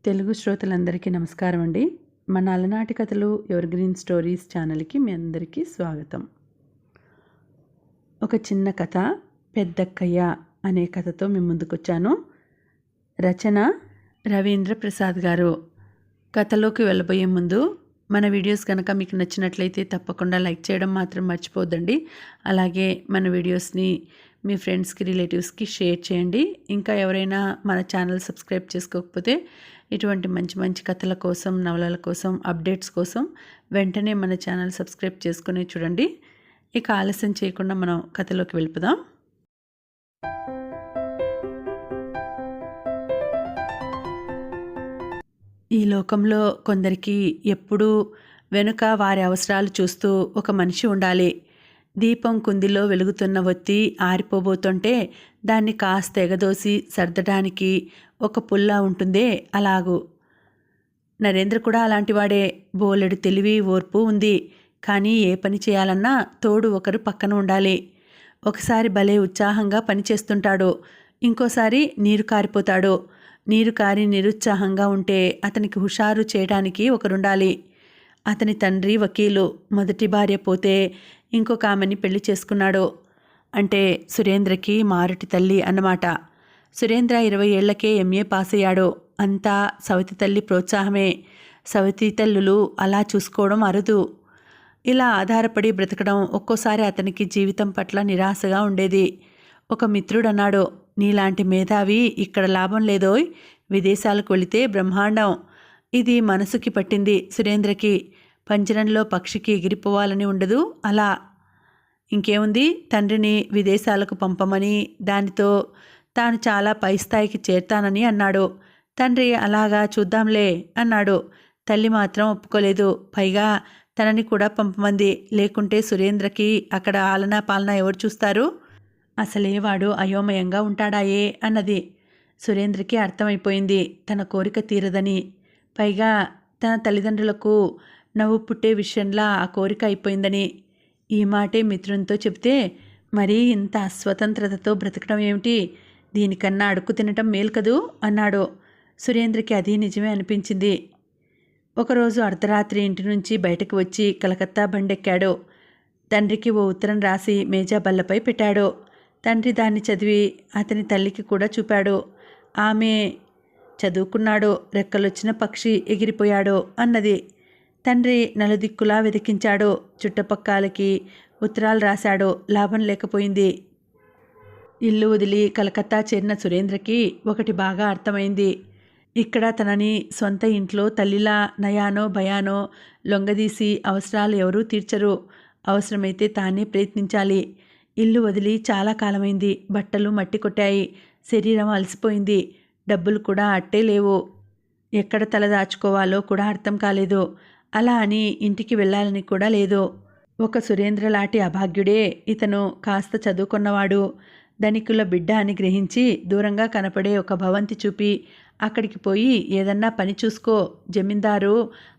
తెలుగు శ్రోతలందరికీ నమస్కారం అండి. మన అలనాటి కథలు ఎవర్ గ్రీన్ స్టోరీస్ ఛానల్‌కి మీ అందరికీ స్వాగతం. ఒక చిన్న కథ పెద్దక్కయ్య అనే కథతో మీ ముందుకొచ్చాను. రచన రవీంద్ర ప్రసాద్ గారు. కథలోకి వెళ్ళబోయే ముందు మన వీడియోస్ కనుక మీకు నచ్చినట్లయితే తప్పకుండా లైక్ చేయడం మాత్రం మర్చిపోద్దండి. అలాగే మన వీడియోస్ని మీ ఫ్రెండ్స్కి రిలేటివ్స్కి షేర్ చేయండి. ఇంకా ఎవరైనా మన ఛానల్ సబ్స్క్రైబ్ చేసుకోకపోతే ఇటువంటి మంచి మంచి కథల కోసం, నవలల కోసం, అప్డేట్స్ కోసం వెంటనే మన ఛానల్ సబ్స్క్రైబ్ చేసుకుని చూడండి. ఇక ఆలస్యం చేయకుండా మనం కథలోకి వెళ్ళిపోదాం. ఈ లోకంలో కొందరికి ఎప్పుడూ వెనుక వారి అవసరాలు చూస్తూ ఒక మనిషి ఉండాలి. దీపం కుందిలో వెలుగుతున్న ఒత్తి ఆరిపోబోతుంటే దాన్ని కాస్త ఎగదోసి సర్దడానికి ఒక పుల్ల ఉంటుందే, అలాగూ నరేంద్ర కూడా అలాంటివాడే. బోలెడు తెలివి, ఓర్పు ఉంది. కానీ ఏ పని చేయాలన్నా తోడు ఒకరు పక్కన ఉండాలి. ఒకసారి భలే ఉత్సాహంగా పని చేస్తుంటాడు, ఇంకోసారి నీరు కారిపోతాడు. నీరు కారి నిరుత్సాహంగా ఉంటే అతనికి హుషారు చేయడానికి ఒకరుండాలి. అతని తండ్రి వకీలు. మొదటి భార్య పోతే ఇంకొక ఆమెని పెళ్లి చేసుకున్నాడు. అంటే సురేంద్రకి మారుటి తల్లి అన్నమాట. సురేంద్ర 20 ఏళ్లకే ఎంఏ పాస్ అయ్యాడు. అంతా సవతి తల్లి ప్రోత్సాహమే. సవతి తల్లులు అలా చూసుకోవడం అరుదు. ఇలా ఆధారపడి బ్రతకడం ఒక్కోసారి అతనికి జీవితం పట్ల నిరాశగా ఉండేది. ఒక మిత్రుడన్నాడు, నీలాంటి మేధావి ఇక్కడ లాభం లేదోయ్, విదేశాలకు వెళితే బ్రహ్మాండం. ఇది మనసుకి పట్టింది సురేంద్రకి. పంజరంలో పక్షికి ఎగిరిపోవాలని ఉండదు అలా. ఇంకేముంది, తండ్రిని విదేశాలకు పంపమని, దానితో తాను చాలా పై స్థాయికి చేరతానని అన్నాడు. తండ్రి అలాగా చూద్దాంలే అన్నాడు. తల్లి మాత్రం ఒప్పుకోలేదు. పైగా తనని కూడా పంపమంది. లేకుంటే సురేంద్రకి అక్కడ ఆలనా పాలన ఎవరు చూస్తారు? అసలే వాడు అయోమయంగా ఉంటాడాయే అన్నది. సురేంద్రకి అర్థమైపోయింది తన కోరిక తీరదని. పైగా తన తల్లిదండ్రులకు నవ్వు పుట్టే విషయంలా ఆ కోరిక అయిపోయిందని. ఈ మాటే మిత్రునితో చెబితే, మరీ ఇంత అస్వతంత్రతతో బ్రతకడం ఏమిటి, దీనికన్నా అడుక్కు తినటం మేలు కదూ అన్నాడు. సురేంద్రకి అది నిజమే అనిపించింది. ఒకరోజు అర్ధరాత్రి ఇంటి నుంచి బయటకు వచ్చి కలకత్తా బండెక్కాడు. తండ్రికి ఓ ఉత్తరం రాసి మేజా బల్లపై పెట్టాడు. తండ్రి దాన్ని చదివి అతని తల్లికి కూడా చూపాడు. ఆమె చదువుకున్నాడు, రెక్కలొచ్చిన పక్షి ఎగిరిపోయాడు అన్నది. తండ్రి నలుదిక్కులా వెతికించాడు. చుట్టపక్కలకి ఉత్తరాలు రాశాడు. లాభం లేకపోయింది. ఇల్లు వదిలి కలకత్తా చేరిన సురేంద్రకి ఒకటి బాగా అర్థమైంది. ఇక్కడ తనని సొంత ఇంట్లో తల్లిలా నయానో భయానో లొంగదీసి అవసరాలు ఎవరూ తీర్చరు. అవసరమైతే తానే ప్రయత్నించాలి. ఇల్లు వదిలి చాలా కాలమైంది. బట్టలు మట్టి కొట్టాయి. శరీరం అలసిపోయింది. డబ్బులు కూడా అట్టే లేవు. ఎక్కడ తల దాచుకోవాలో కూడా అర్థం కాలేదు. అలా అని ఇంటికి వెళ్ళాలని కూడా లేదు. ఒక సురేంద్రలాంటి అభాగ్యుడే ఇతను కాస్త చదువుకున్నవాడు, ధనికుల బిడ్డ అని గ్రహించి దూరంగా కనపడే ఒక భవంతి చూపి అక్కడికి పోయి ఏదన్నా పని చూసుకో, జమీందారు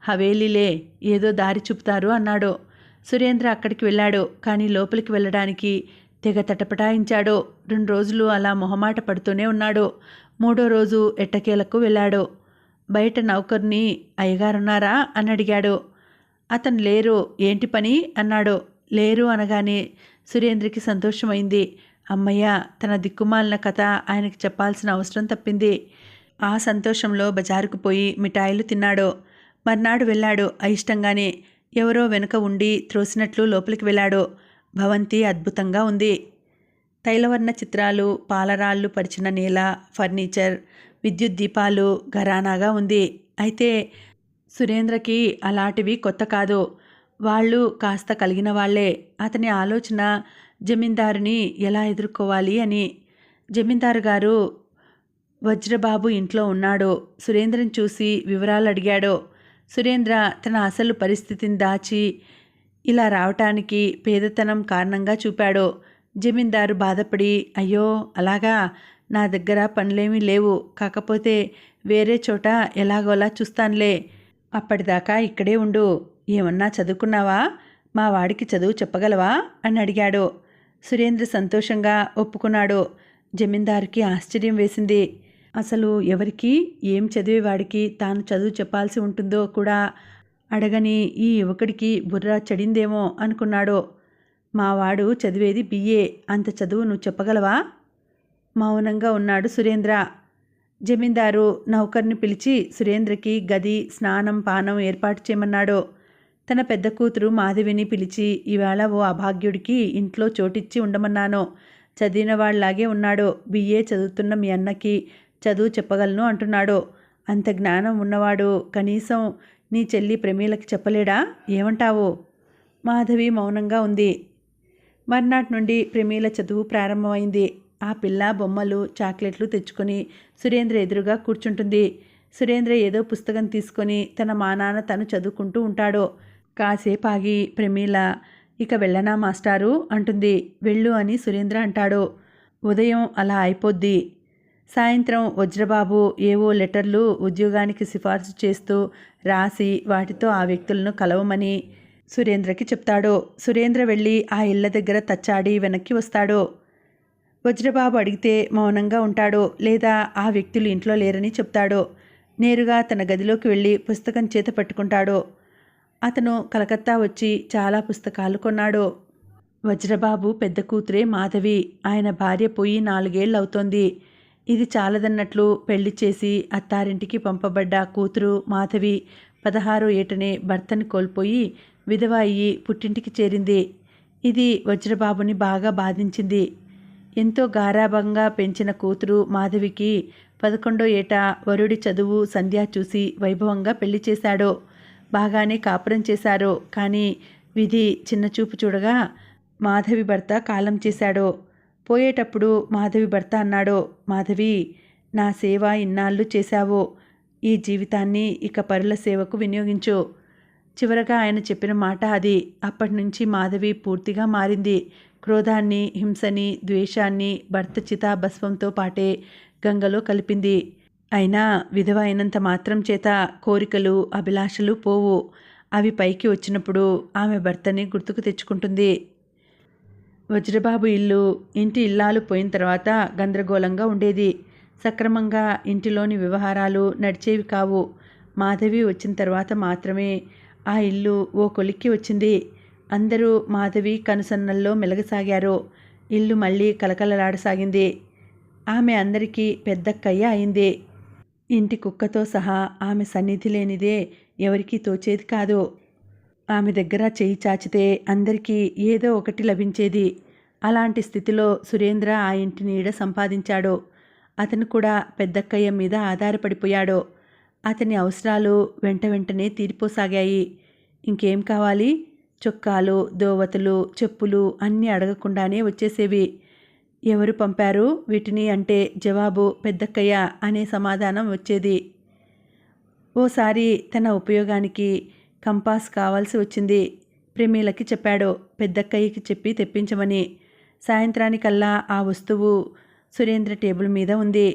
హవేలీలే, ఏదో దారి చూపుతారు అన్నాడు. సురేంద్ర అక్కడికి వెళ్ళాడు. కానీ లోపలికి వెళ్ళడానికి తెగ తటపటాయించాడు. 2 రోజులు అలా మొహమాట పడుతూనే ఉన్నాడు. 3వ రోజు ఎట్టకేలకు వెళ్ళాడు. బయట నౌకర్ని, అయ్యగారున్నారా అని అడిగాడు. అతను లేరు. ఏంటి పని అన్నాడు. లేరు అనగానే సురేంద్రకి సంతోషమైంది. అమ్మయ్య, తన దిక్కుమాలిన కథ ఆయనకి చెప్పాల్సిన అవసరం తప్పింది. ఆ సంతోషంలో బజారుకు పోయి మిఠాయిలు తిన్నాడు. మర్నాడు వెళ్ళాడు అయిష్టంగానే. ఎవరో వెనుక ఉండి త్రోసినట్లు లోపలికి వెళ్ళాడు. భవంతి అద్భుతంగా ఉంది. తైలవర్ణ చిత్రాలు, పాలరాళ్ళు పరిచిన నేల, ఫర్నిచర్, విద్యుత్ దీపాలు, ఘరానాగా ఉంది. అయితే సురేంద్రకి అలాంటివి కొత్త కాదు. వాళ్ళు కాస్త కలిగిన వాళ్లే. అతని ఆలోచన జమీందారుని ఎలా ఎదుర్కోవాలి అని. జమీందారు గారు వజ్రబాబు ఇంట్లో ఉన్నాడు. సురేంద్రని చూసి వివరాలు అడిగాడు. సురేంద్ర తన అసలు పరిస్థితిని దాచి ఇలా రావటానికి పేదతనం కారణంగా చూపాడు. జమీందారు బాధపడి, అయ్యో అలాగా, నా దగ్గర పనులేమీ లేవు, కాకపోతే వేరే చోట ఎలాగోలా చూస్తానులే, అప్పటిదాకా ఇక్కడే ఉండు, ఏమన్నా చదువుకున్నావా, మా వాడికి చదువు చెప్పగలవా అని అడిగాడు. సురేంద్ర సంతోషంగా ఒప్పుకున్నాడు. జమీందారుకి ఆశ్చర్యం వేసింది. అసలు ఎవరికి ఏం చదివేవాడికి తాను చదువు చెప్పాల్సి ఉంటుందో కూడా అడగని ఈ యువకుడికి బుర్ర చెడిందేమో అనుకున్నాడు. మావాడు చదివేది బిఏ, అంత చదువు నువ్వు చెప్పగలవా? మౌనంగా ఉన్నాడు సురేంద్ర. జమీందారు నౌకర్ని పిలిచి సురేంద్రకి గది, స్నానం, పానం ఏర్పాటు చేయమన్నాడు. తన పెద్ద కూతురు మాధవిని పిలిచి ఇవాళ ఓ అభాగ్యుడికి ఇంట్లో చోటిచ్చి ఉండమన్నాను. చదివిన వాళ్ళలాగే ఉన్నాడు. బిఏ చదువుతున్న మీ అన్నకి చదువు చెప్పగలను అంటున్నాడు. అంత జ్ఞానం ఉన్నవాడు కనీసం నీ చెల్లి ప్రమీలకి చెప్పలేడా? ఏమంటావు? మాధవి మౌనంగా ఉంది. మర్నాటి నుండి ప్రమీల చదువు ప్రారంభమైంది. ఆ పిల్ల బొమ్మలు, చాక్లెట్లు తెచ్చుకొని సురేంద్ర ఎదురుగా కూర్చుంటుంది. సురేంద్ర ఏదో పుస్తకం తీసుకొని తన మానాన తను చదువుకుంటూ ఉంటాడు. కాసేపు ఆగి ప్రమీల, ఇక వెళ్ళనా మాస్టారు అంటుంది. వెళ్ళు అని సురేంద్ర అంటాడు. ఉదయం అలా అయిపోద్ది. సాయంత్రం వజ్రబాబు ఏవో లెటర్లు ఉద్యోగానికి సిఫార్సు చేస్తూ రాసి వాటితో ఆ వ్యక్తులను కలవమని సురేంద్రకి చెప్తాడు. సురేంద్ర వెళ్ళి ఆ ఇళ్ల దగ్గర తచ్చాడి వెనక్కి వస్తాడు. వజ్రబాబు అడిగితే మౌనంగా ఉంటాడు, లేదా ఆ వ్యక్తులు ఇంట్లో లేరని చెప్తాడు. నేరుగా తన గదిలోకి వెళ్ళి పుస్తకం చేత పట్టుకుంటాడు. అతను కలకత్తా వచ్చి చాలా పుస్తకాలు కొన్నాడు. వజ్రబాబు పెద్ద కూతురే మాధవి. ఆయన భార్య పోయి 4 ఏళ్ళు అవుతోంది. ఇది చాలదన్నట్లు పెళ్లి చేసి అత్తారింటికి పంపబడ్డ కూతురు మాధవి 16వ ఏటనే భర్తని కోల్పోయి విధవ అయ్యి పుట్టింటికి చేరింది. ఇది వజ్రబాబుని బాగా బాధించింది. ఎంతో గారాబంగా పెంచిన కూతురు మాధవికి 11వ ఏట వరుడి చదువు, సంధ్య చూసి వైభవంగా పెళ్లి చేశాడు. బాగానే కాపురం చేశారు. కానీ విధి చిన్నచూపు చూడగా మాధవి భర్త కాలం చేశాడు. పోయేటప్పుడు మాధవి భర్త అన్నాడు, మాధవి, నా సేవ ఇన్నాళ్ళు చేశావు. ఈ జీవితాన్ని ఇక పరుల సేవకు వినియోగించు. చివరగా ఆయన చెప్పిన మాట అది. అప్పటి నుంచి మాధవి పూర్తిగా మారింది. క్రోధాన్ని, హింసని, ద్వేషాన్ని భర్త చితాభస్వంతో పాటే గంగలో కలిపింది. అయినా విధవ అయినంత మాత్రం చేత కోరికలు, అభిలాషలు పోవు. అవి పైకి వచ్చినప్పుడు ఆమె భర్తని గుర్తుకు తెచ్చుకుంటుంది. వజ్రబాబు ఇల్లు, ఇంటి ఇల్లాలు పోయిన తర్వాత గందరగోళంగా ఉండేది. సక్రమంగా ఇంటిలోని వ్యవహారాలు నడిచేవి కావు. మాధవి వచ్చిన తర్వాత మాత్రమే ఆ ఇల్లు ఓ కొలిక్కి వచ్చింది. అందరూ మాధవి కనుసన్నల్లో మెలగసాగారు. ఇల్లు మళ్ళీ కలకలలాడసాగింది. ఆమె అందరికీ పెద్దక్కయ్య అయింది. ఇంటి కుక్కతో సహా ఆమె సన్నిధి లేనిదే ఎవరికీ తోచేది కాదు. ఆమె దగ్గర చేయి చాచితే అందరికీ ఏదో ఒకటి లభించేది. అలాంటి స్థితిలో సురేంద్ర ఆ ఇంటి నీడ సంపాదించాడు. అతను కూడా పెద్దక్కయ్య మీద ఆధారపడిపోయాడు. అతని అవసరాలు వెంటనే తీరిపోసాగాయి. ఇంకేం కావాలి? చొక్కాలు, దోవతులు, చెప్పులు అన్నీ అడగకుండానే వచ్చేసేవి. ఎవరు పంపారు వీటిని అంటే జవాబు పెద్దక్కయ్య అనే సమాధానం వచ్చేది. ఓసారి తన ఉపయోగానికి కంపాస్ కావాల్సి వచ్చింది. ప్రమీలకి చెప్పాడు పెద్దక్కయ్యకి చెప్పి తెప్పించమని. సాయంత్రానికల్లా ఆ వస్తువు సురేంద్ర టేబుల్ మీద ఉంది.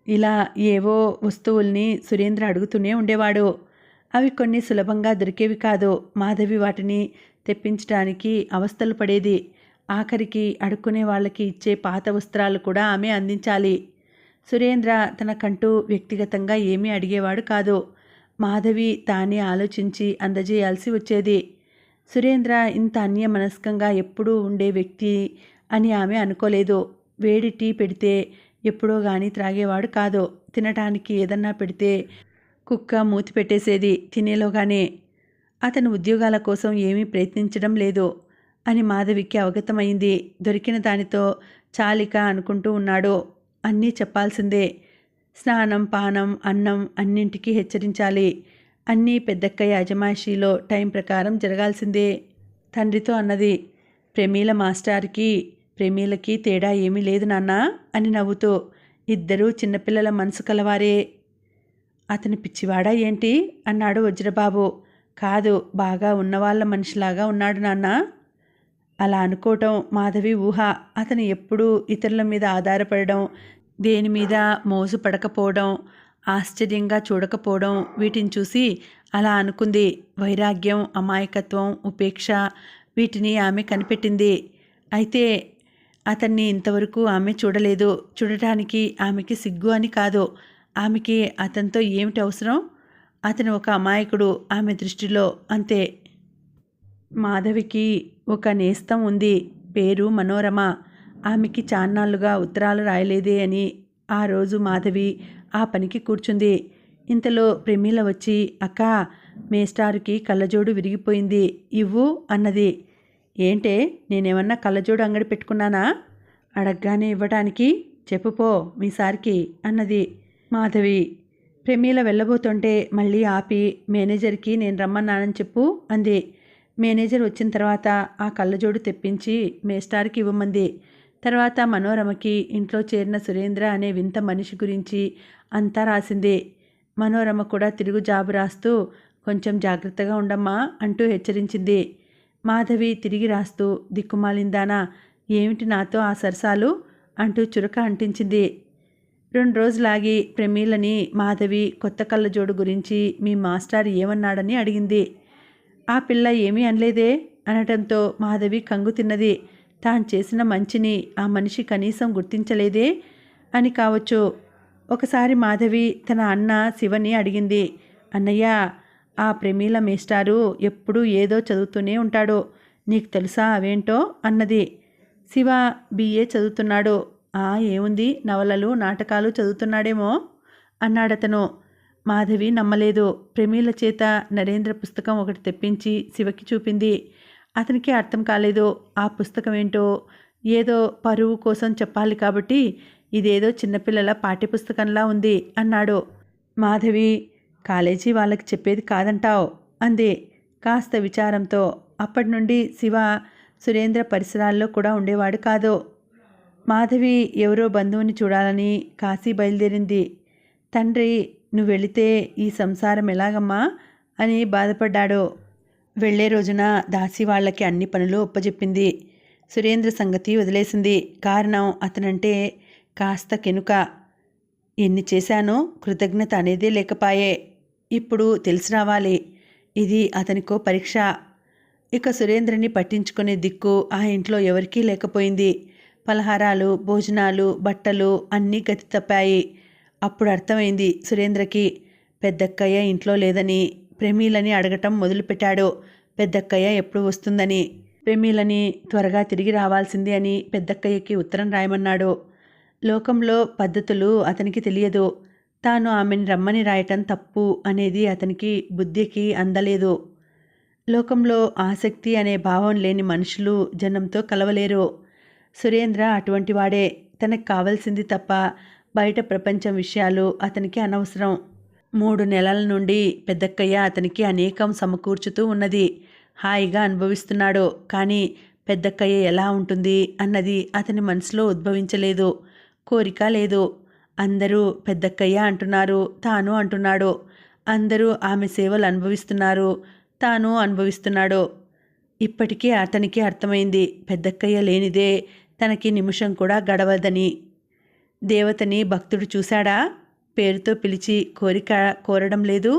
ఇలా ఏవో వస్తువుల్ని సురేంద్ర అడుగుతూనే ఉండేవాడు. అవి కొన్ని సులభంగా దొరికేవి కాదు. మాధవి వాటిని తెప్పించడానికి అవస్థలు పడేది. ఆఖరికి అడుక్కునే వాళ్ళకి ఇచ్చే పాత వస్త్రాలు కూడా ఆమె అందించాలి. సురేంద్ర తనకంటూ వ్యక్తిగతంగా ఏమీ అడిగేవాడు కాదు. మాధవి తానే ఆలోచించి అందజేయాల్సి వచ్చేది. సురేంద్ర ఇంత అన్యమనస్కంగా ఎప్పుడూ ఉండే వ్యక్తి అని ఆమె అనుకోలేదు. వేడి టీ పెడితే ఎప్పుడో గాని త్రాగేవాడు కాదు. తినటానికి ఏదన్నా పెడితే కుక్క మూతి పెట్టేసేది తినేలోగానే. అతను ఉద్యోగాల కోసం ఏమీ ప్రయత్నించడం లేదు అని మాధవికి అవగతమైంది. దొరికిన దానితో చాలిక అనుకుంటూ ఉన్నాడు. అన్నీ చెప్పాల్సిందే. స్నానం, పానం, అన్నం అన్నింటికీ హెచ్చరించాలి. అన్నీ పెద్దక్కయ్య అజమాయిషీలో టైం ప్రకారం జరగాల్సిందే. తండ్రితో అన్నది. ప్రమీల మాస్టార్కి ప్రమీలకి తేడా ఏమీ లేదు నాన్నా అని నవ్వుతూ. ఇద్దరూ చిన్నపిల్లల మనసు కలవారే. అతని పిచ్చివాడా ఏంటి అన్నాడు వజ్రబాబు. కాదు, బాగా ఉన్నవాళ్ళ మనిషిలాగా ఉన్నాడు నాన్న. అలా అనుకోవటం మాధవి ఊహ. అతను ఎప్పుడూ ఇతరుల మీద ఆధారపడడం, దేని మీద మోజు పడకపోవడం, ఆశ్చర్యంగా చూడకపోవడం, వీటిని చూసి అలా అనుకుంది. వైరాగ్యం, అమాయకత్వం, ఉపేక్ష వీటిని ఆమె కనిపెట్టింది. అయితే అతన్ని ఇంతవరకు ఆమె చూడలేదు. చూడటానికి ఆమెకి సిగ్గు అని కాదు. ఆమెకి అతనితో ఏమిటి అవసరం? అతను ఒక అమాయకుడు ఆమె దృష్టిలో, అంతే. మాధవికి ఒక నేస్తం ఉంది. పేరు మనోరమ. ఆమెకి చాన్నాళ్లుగా ఉత్తరాలు రాయలేదే అని ఆ రోజు మాధవి ఆ పనికి కూర్చుంది. ఇంతలో ప్రమీల వచ్చి, అక్కా, మేస్టారుకి కళ్ళజోడు విరిగిపోయింది, ఇవ్వు అన్నది. ఏంటే, నేనేమన్నా కళ్ళజోడు అంగడి పెట్టుకున్నానా? అడగ్గానే ఇవ్వటానికి? చెప్పుపో మీ సార్కి అన్నది మాధవి. ప్రమీల వెళ్ళబోతుంటే మళ్ళీ ఆపి, మేనేజర్కి నేను రమ్మన్నానని చెప్పు అంది. మేనేజర్ వచ్చిన తర్వాత ఆ కళ్ళజోడు తెప్పించి మేస్టార్కి ఇవ్వమంది. తర్వాత మనోరమకి ఇంట్లో చేరిన సురేంద్ర అనే వింత మనిషి గురించి అంతా రాసింది. మనోరమ కూడా తిరుగు జాబు రాస్తూ, కొంచెం జాగ్రత్తగా ఉండమ్మా అంటూ హెచ్చరించింది. మాధవి తిరిగి రాస్తూ, దిక్కుమాలిందానా, ఏమిటి నాతో ఆ సరసాలు అంటూ చురక అంటించింది. 2 రోజులాగి ప్రమీలని మాధవి కొత్త కళ్ళజోడు గురించి మీ మాస్టర్ ఏమన్నాడని అడిగింది. ఆ పిల్ల ఏమీ అనలేదే అనటంతో మాధవి కంగు తిన్నది. తాను చేసిన మంచిని ఆ మనిషి కనీసం గుర్తించలేదే అని కావచ్చు. ఒకసారి మాధవి తన అన్న శివని అడిగింది, అన్నయ్య, ఆ ప్రమీల మేస్టారు ఎప్పుడూ ఏదో చదువుతూనే ఉంటాడు, నీకు తెలుసా అవేంటో అన్నది. శివ BA చదువుతున్నాడు. ఏముంది, నవలలు నాటకాలు చదువుతున్నాడేమో అన్నాడతను. మాధవి నమ్మలేదు. ప్రమీల చేత నరేంద్ర పుస్తకం ఒకటి తెప్పించి శివకి చూపింది. అతనికి అర్థం కాలేదు. ఆ పుస్తకం ఏంటో, ఏదో పరువు కోసం చెప్పాలి కాబట్టి ఇదేదో చిన్నపిల్లల పాఠ్యపుస్తకంలా ఉంది అన్నాడు. మాధవి, కాలేజీ వాళ్ళకి చెప్పేది కాదంటావు అంది కాస్త విచారంతో. అప్పటి నుండి శివ సురేంద్ర పరిసరాల్లో కూడా ఉండేవాడు కాదు. మాధవి ఎవరో బంధువుని చూడాలని కాశీ బయలుదేరింది. తండ్రి, నువ్వు వెళితే ఈ సంసారం ఎలాగమ్మా అని బాధపడ్డాడు. వెళ్లే రోజున దాసి వాళ్ళకి అన్ని పనులు ఒప్పజెప్పింది. సురేంద్ర సంగతి వదిలేసింది. కారణం, అతనంటే కాస్త కెనుక. ఎన్ని చేశానో కృతజ్ఞత అనేదే లేకపాయే. ఇప్పుడు తెలిసి రావాలి. ఇది అతనికో పరీక్ష. ఇక సురేంద్రని పట్టించుకునే దిక్కు ఆ ఇంట్లో ఎవరికీ లేకపోయింది. పలహారాలు, భోజనాలు, బట్టలు అన్నీ గతి తప్పాయి. అప్పుడు అర్థమైంది సురేంద్రకి. పెద్దక్కయ్య ఇంట్లో లేదని ప్రమీలని అడగటం మొదలుపెట్టాడు. పెద్దక్కయ్య ఎప్పుడు వస్తుందని, ప్రమీలని త్వరగా తిరిగి రావాల్సింది అని పెద్దక్కయ్యకి ఉత్తరం రాయమన్నాడు. లోకంలో పద్ధతులు అతనికి తెలియదు. తాను ఆమెను రమ్మని రాయటం తప్పు అనేది అతనికి బుద్ధికి అందలేదు. లోకంలో ఆసక్తి అనే భావం లేని మనుషులు జనంతో కలవలేరు. సురేంద్ర అటువంటి వాడే. తనకు కావలసింది తప్ప బయట ప్రపంచం విషయాలు అతనికి అనవసరం. 3 నెలల నుండి పెద్దక్కయ్య అతనికి అనేకం సమకూర్చుతూ ఉన్నది. హాయిగా అనుభవిస్తున్నాడు. కానీ పెద్దక్కయ్య ఎలా ఉంటుంది అన్నది అతని మనసులో ఉద్భవించలేదు. కోరిక లేదు. అందరూ పెద్దక్కయ్య అంటున్నారు, తాను అంటున్నాడు. అందరూ ఆమె సేవలు అనుభవిస్తున్నారు, తాను అనుభవిస్తున్నాడు. ఇప్పటికీ అతనికి అర్థమైంది, పెద్దక్కయ్య లేనిదే తనకి నిమిషం కూడా గడవదని. దేవతని భక్తుడు చూశాడా? పేరుతో పిలిచి కోరిక కోరడం లేదు.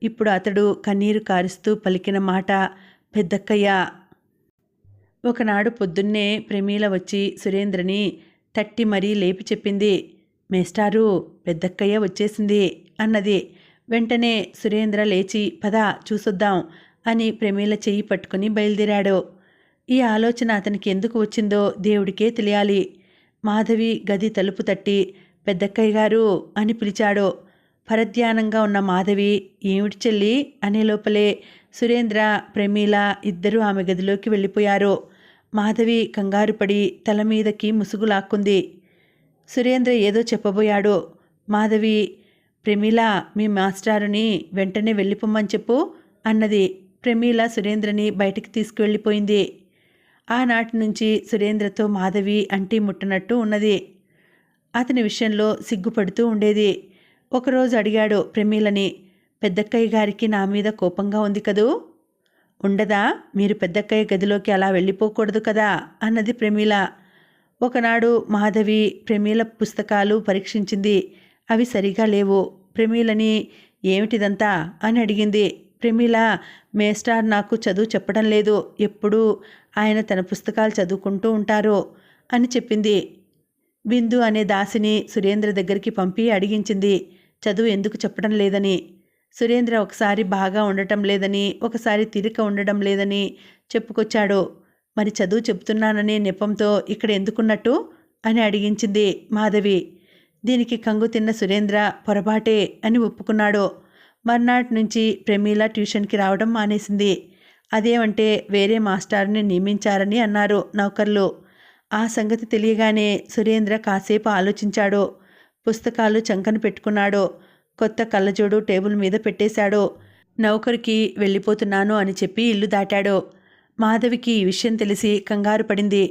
ఇప్పుడు అతడు కన్నీరు కారుస్తూ పలికిన మాట పెద్దక్కయ్య. ఒకనాడు పొద్దున్నే ప్రమీల వచ్చి సురేంద్రని తట్టి మరీ లేపి చెప్పింది. మేస్టారు, పెద్దక్కయ్య వచ్చేసింది అన్నది. వెంటనే సురేంద్ర లేచి పద చూసొద్దాం అని ప్రమీల చెయ్యి పట్టుకుని బయలుదేరాడు. ఈ ఆలోచన అతనికి ఎందుకు వచ్చిందో దేవుడికే తెలియాలి. మాధవి గది తలుపు తట్టి పెద్దక్కయ్య గారు అని పిలిచాడు. పరధ్యానంగా ఉన్న మాధవి ఏమిటి చెల్లి అనే లోపలే సురేంద్ర, ప్రమీల ఇద్దరూ ఆమె గదిలోకి వెళ్ళిపోయారు. మాధవి కంగారుపడి తల మీదకి ముసుగు లాక్కుంది. సురేంద్ర ఏదో చెప్పబోయాడు. మాధవి, ప్రమీల, మీ మాస్టారుని వెంటనే వెళ్ళిపోమ్మని చెప్పు అన్నది. ప్రమీల సురేంద్రని బయటికి తీసుకువెళ్ళిపోయింది. ఆనాటి నుంచి సురేంద్రతో మాధవి అంటి ముట్టనట్టు ఉన్నది. అతని విషయంలో సిగ్గుపడుతూ ఉండేది. ఒకరోజు అడిగాడు ప్రమీలని, పెద్దక్కయ్య గారికి నా మీద కోపంగా ఉంది కదూ? ఉండదా? మీరు పెద్దక్కయ్య గదిలోకి అలా వెళ్ళిపోకూడదు కదా అన్నది ప్రమీల. ఒకనాడు మాధవి ప్రమీల పుస్తకాలు పరీక్షించింది. అవి సరిగా లేవు. ప్రమీలని ఏమిటిదంతా అని అడిగింది. ప్రమీల, మేస్టార్ నాకు చదువు చెప్పడం లేదు. ఎప్పుడూ ఆయన తన పుస్తకాలు చదువుకుంటూ ఉంటారు. అని చెప్పింది. బిందు అనే దాసిని సురేంద్ర దగ్గరికి పంపి అడిగించింది చదువు ఎందుకు చెప్పడం లేదని. సురేంద్ర ఒకసారి బాగా ఉండటం లేదని, ఒకసారి తీరిక ఉండడం లేదని చెప్పుకొచ్చాడు. మరి చదువు చెప్తున్నాననే నెపంతో ఇక్కడ ఎందుకున్నట్టు అని అడిగించింది మాధవి. దీనికి కంగు తిన్న సురేంద్ర పొరపాటే అని ఒప్పుకున్నాడు. మర్నాటి నుంచి ప్రమీల ట్యూషన్కి రావడం మానేసింది. అదేమంటే వేరే మాస్టార్ని నియమించారని అన్నారు నౌకర్లు. ఆ సంగతి తెలియగానే సురేంద్ర కాసేపు ఆలోచించాడు. పుస్తకాలు చంకన పెట్టుకున్నాడు. కొత్త కళ్ళజోడు టేబుల్ మీద పెట్టేశాడు. నౌకరికి వెళ్ళిపోతున్నాను అని చెప్పి ఇల్లు దాటాడు. మాధవికి ఈ విషయం తెలిసి కంగారు పడింది.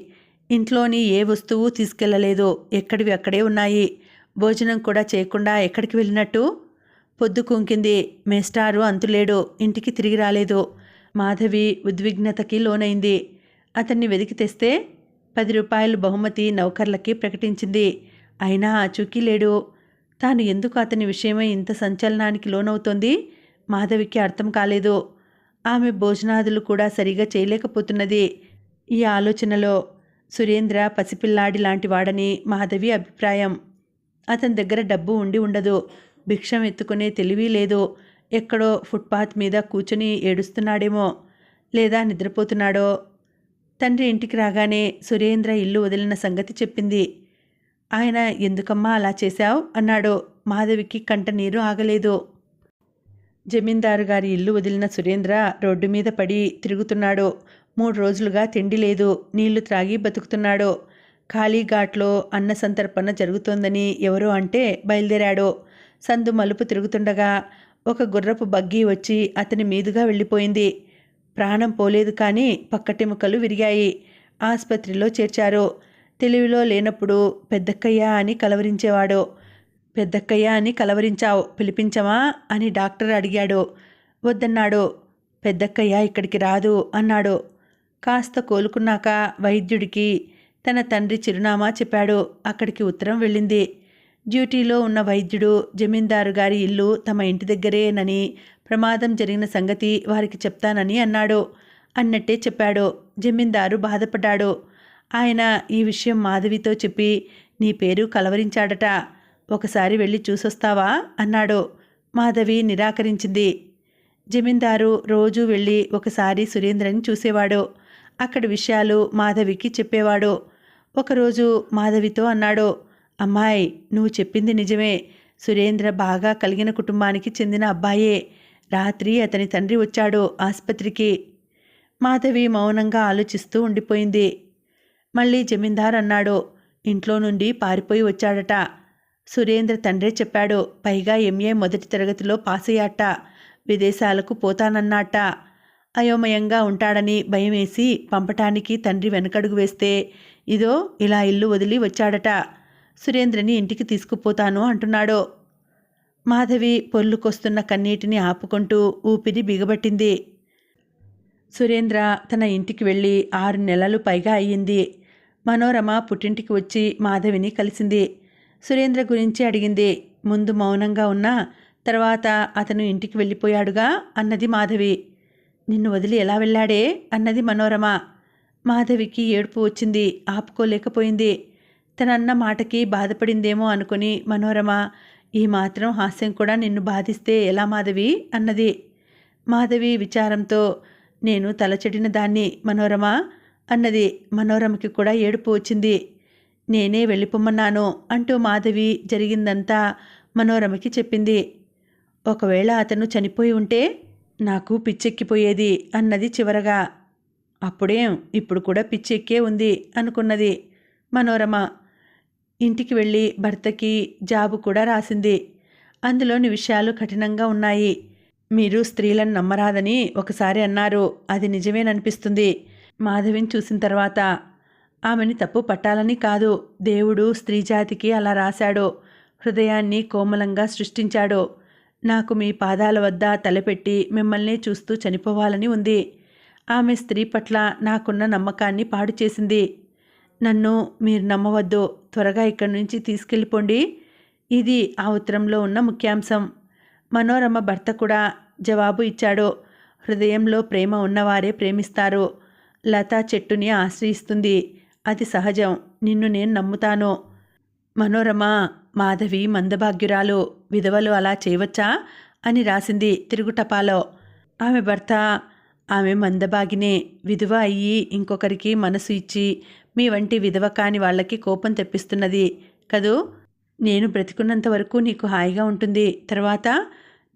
ఇంట్లోని ఏ వస్తువు తీసుకెళ్లలేదు. ఎక్కడివి అక్కడే ఉన్నాయి. భోజనం కూడా చేయకుండా ఎక్కడికి వెళ్ళినట్టు? పొద్దు కుంకింది. మేస్టారు అంతులేడు. ఇంటికి తిరిగి రాలేదు. మాధవి ఉద్విగ్నతకి లోనైంది. అతన్ని వెతికి తెస్తే 10 రూపాయలు బహుమతి నౌకర్లకి ప్రకటించింది. అయినా ఆచూకీ లేడు. తాను ఎందుకు అతని విషయమై ఇంత సంచలనానికి లోనవుతోంది? మాధవికి అర్థం కాలేదు. ఆమె భోజనాదులు కూడా సరిగా చేయలేకపోతున్నది. ఈ ఆలోచనలో సురేంద్ర పసిపిల్లాడి లాంటి వాడని మాధవి అభిప్రాయం. అతని దగ్గర డబ్బు ఉండి ఉండదు. భిక్షం ఎత్తుకునే తెలివి లేదు. ఎక్కడో ఫుట్పాత్ మీద కూర్చుని ఏడుస్తున్నాడేమో, లేదా నిద్రపోతున్నాడో. తండ్రి ఇంటికి రాగానే సురేంద్ర ఇల్లు వదిలిన సంగతి చెప్పింది. ఆయన ఎందుకమ్మా అలా చేశావు అన్నాడు. మాధవికి కంట నీరు ఆగలేదు. జమీందారు గారి ఇల్లు వదిలిన సురేంద్ర రోడ్డు మీద పడి తిరుగుతున్నాడు. 3 రోజులుగా తిండి లేదు. నీళ్లు త్రాగి బతుకుతున్నాడు. ఖాళీ ఘాట్లో అన్న సంతర్పణ జరుగుతోందని ఎవరో అంటే బయలుదేరాడు. సందు మలుపు తిరుగుతుండగా ఒక గుర్రపు బగ్గీ వచ్చి అతని మీదుగా వెళ్ళిపోయింది. ప్రాణం పోలేదు కానీ పక్కటెముకలు విరిగాయి. ఆసుపత్రిలో చేర్చారు. తెలివిలో లేనప్పుడు పెద్దక్కయ్య అని కలవరించేవాడు. పెద్దక్కయ్య అని కలవరించావు, పిలిపించమా అని డాక్టర్ అడిగాడు. వద్దన్నాడు. పెద్దక్కయ్య ఇక్కడికి రాదు అన్నాడు. కాస్త కోలుకున్నాక వైద్యుడికి తన తండ్రి చిరునామా చెప్పాడు. అక్కడికి ఉత్తరం వెళ్ళింది. డ్యూటీలో ఉన్న వైద్యుడు జమీందారు గారి ఇల్లు తమ ఇంటి దగ్గరేనని, ప్రమాదం జరిగిన సంగతి వారికి చెప్తానని అన్నాడు. అన్నట్టే చెప్పాడు. జమీందారు బాధపడ్డాడు. ఆయన ఈ విషయం మాధవితో చెప్పి నీ పేరు కలవరించాడట. ఒకసారి వెళ్ళి చూసొస్తావా అన్నాడు. మాధవి నిరాకరించింది. జమీందారు రోజూ వెళ్ళి ఒకసారి సురేంద్రని చూసేవాడు. అక్కడి విషయాలు మాధవికి చెప్పేవాడు. ఒకరోజు మాధవితో అన్నాడు, అమ్మాయి, నువ్వు చెప్పింది నిజమే. సురేంద్ర బాగా కలిగిన కుటుంబానికి చెందిన అబ్బాయే. రాత్రి అతని తండ్రి వచ్చాడు ఆసుపత్రికి. మాధవి మౌనంగా ఆలోచిస్తూ ఉండిపోయింది. మళ్ళీ జమీందార్ అన్నాడు, ఇంట్లో నుండి పారిపోయి వచ్చాడట. సురేంద్ర తండ్రే చెప్పాడు. పైగా ఎంఏ మొదటి తరగతిలో పాస్ అయ్యాట. విదేశాలకు పోతానన్నాట. అయోమయంగా ఉంటాడని భయమేసి పంపటానికి తండ్రి వెనకడుగు వేస్తే ఇదో ఇలా ఇల్లు వదిలి వచ్చాడట. సురేంద్రని ఇంటికి తీసుకుపోతాను అంటున్నాడు. మాధవి పొర్లుకొస్తున్న కన్నీటిని ఆపుకుంటూ ఊపిరి బిగబట్టింది. సురేంద్ర తన ఇంటికి వెళ్ళి 6 నెలలు పైగా అయ్యింది. మనోరమ పుట్టింటికి వచ్చి మాధవిని కలిసింది. సురేంద్ర గురించి అడిగింది. ముందు మౌనంగా ఉన్నా తర్వాత అతను ఇంటికి వెళ్ళిపోయాడుగా అన్నది మాధవి. నిన్ను వదిలి ఎలా వెళ్ళాడే అన్నది మనోరమ. మాధవికి ఏడుపు వచ్చింది. ఆపుకోలేకపోయింది. తనన్న మాటకి బాధపడిందేమో అనుకుని మనోరమ, ఈ మాత్రం హాస్యం కూడా నిన్ను బాధిస్తే ఎలా మాధవి అన్నది. మాధవి విచారంతో, నేను తలచెడిన దాన్ని మనోరమ అన్నది. మనోరమకి కూడా ఏడుపు వచ్చింది. నేనే వెళ్ళిపోమన్నాను అంటూ మాధవి జరిగిందంతా మనోరమకి చెప్పింది. ఒకవేళ అతను చనిపోయి ఉంటే నాకు పిచ్చెక్కిపోయేది అన్నది చివరగా. అప్పుడేం, ఇప్పుడు కూడా పిచ్చెక్కే ఉంది అనుకున్నది మనోరమ. ఇంటికి వెళ్ళి భర్తకి జాబు కూడా రాసింది. అందులోని విషయాలు కఠినంగా ఉన్నాయి. మీరు స్త్రీలను నమ్మరాదని ఒకసారి అన్నారు. అది నిజమేననిపిస్తుంది మాధవిని చూసిన తర్వాత. ఆమెని తప్పు పట్టాలని కాదు. దేవుడు స్త్రీజాతికి అలా రాశాడు. హృదయాన్ని కోమలంగా సృష్టించాడు. నాకు మీ పాదాల వద్ద తలపెట్టి మిమ్మల్నే చూస్తూ చనిపోవాలని ఉంది. ఆమె స్త్రీ పట్ల నాకున్న నమ్మకాన్ని పాడు చేసింది. నన్ను మీరు నమ్మవద్దు. త్వరగా ఇక్కడి నుంచి తీసుకెళ్ళిపోండి. ఇది ఆ ఉత్తరంలో ఉన్న ముఖ్యాంశం. మనోరమ భర్త కూడా జవాబు ఇచ్చాడు. హృదయంలో ప్రేమ ఉన్నవారే ప్రేమిస్తారు. లతా చెట్టుని ఆశ్రయిస్తుంది. అది సహజం. నిన్ను నేను నమ్ముతాను. మనోరమ, మాధవి మందభాగ్యురాలు, విధవలు అలా చేయవచ్చా అని రాసింది తిరుగుటపాలో. ఆమె భర్త ఆమె మందభాగినే. విధవ అయ్యి ఇంకొకరికి మనసు ఇచ్చి మీ వంటి విధవ కాని వాళ్ళకి కోపం తెప్పిస్తున్నది కదూ. నేను బ్రతికున్నంత వరకు నీకు హాయిగా ఉంటుంది. తర్వాత